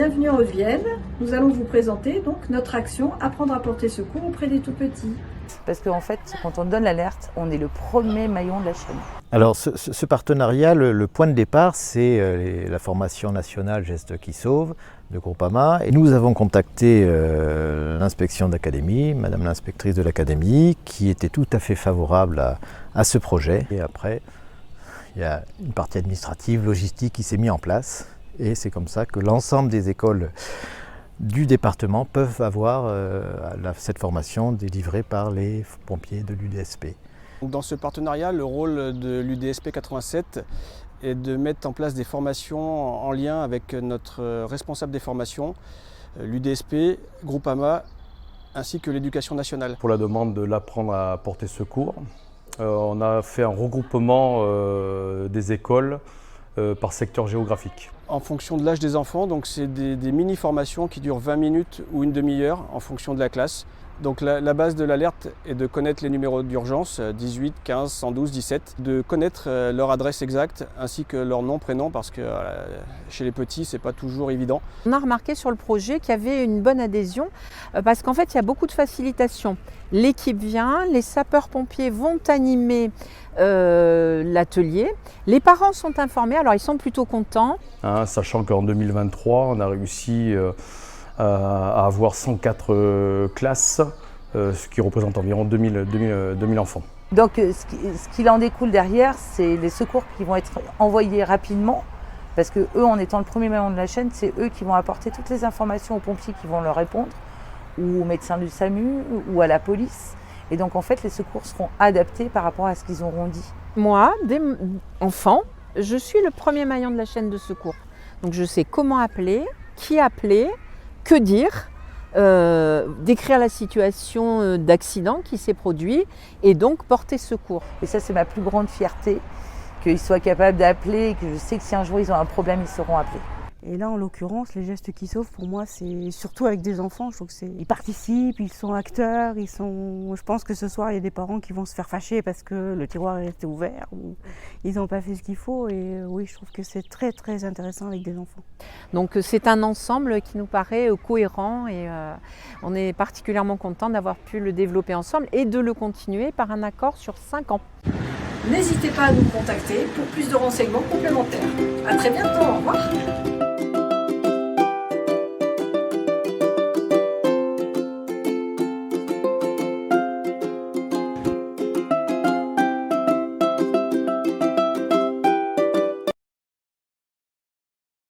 Bienvenue en Haute-Vienne. Nous allons vous présenter donc notre action Apprendre à porter secours auprès des tout-petits. Parce qu'en fait, quand on donne l'alerte, on est le premier maillon de la chaîne. Alors ce partenariat, le point de départ, c'est la formation nationale Gestes qui sauvent de Groupama. Et nous avons contacté l'inspection d'académie, madame l'inspectrice de l'académie, qui était tout à fait favorable à ce projet. Et après, il y a une partie administrative, logistique qui s'est mise en place. Et c'est comme ça que l'ensemble des écoles du département peuvent avoir cette formation délivrée par les pompiers de l'UDSP. Dans ce partenariat, le rôle de l'UDSP 87 est de mettre en place des formations en lien avec notre responsable des formations, l'UDSP, Groupama, ainsi que l'Éducation nationale. Pour la demande de l'apprendre à porter secours, on a fait un regroupement des écoles par secteur géographique. En fonction de l'âge des enfants, donc c'est des mini-formations qui durent 20 minutes ou une demi-heure en fonction de la classe. Donc la base de l'alerte est de connaître les numéros d'urgence 18, 15, 112, 17, de connaître leur adresse exacte ainsi que leur nom, prénom, parce que chez les petits, c'est pas toujours évident. On a remarqué sur le projet qu'il y avait une bonne adhésion parce qu'en fait, il y a beaucoup de facilitation. L'équipe vient, les sapeurs-pompiers vont animer l'atelier. Les parents sont informés, alors ils sont plutôt contents. Sachant qu'en 2023, on a réussi à avoir 104 classes, ce qui représente environ 2000 enfants. Donc ce qu'il en découle derrière, c'est les secours qui vont être envoyés rapidement, parce que eux, en étant le premier maillon de la chaîne, c'est eux qui vont apporter toutes les informations aux pompiers qui vont leur répondre, ou aux médecins du SAMU, ou à la police. Et donc en fait, les secours seront adaptés par rapport à ce qu'ils auront dit. Moi, dès enfant, je suis le premier maillon de la chaîne de secours. Donc je sais comment appeler, qui appeler, que dire, décrire la situation d'accident qui s'est produit et donc porter secours. Et ça, c'est ma plus grande fierté, qu'ils soient capables d'appeler et que je sais que si un jour ils ont un problème, ils seront appelés. Et là, en l'occurrence, les gestes qui sauvent, pour moi, c'est surtout avec des enfants. Je trouve ils participent, ils sont acteurs, je pense que ce soir, il y a des parents qui vont se faire fâcher parce que le tiroir est resté ouvert ou ils n'ont pas fait ce qu'il faut. Et oui, je trouve que c'est très, très intéressant avec des enfants. Donc c'est un ensemble qui nous paraît cohérent et on est particulièrement content d'avoir pu le développer ensemble et de le continuer par un accord sur 5 ans. N'hésitez pas à nous contacter pour plus de renseignements complémentaires. À très bientôt, au revoir.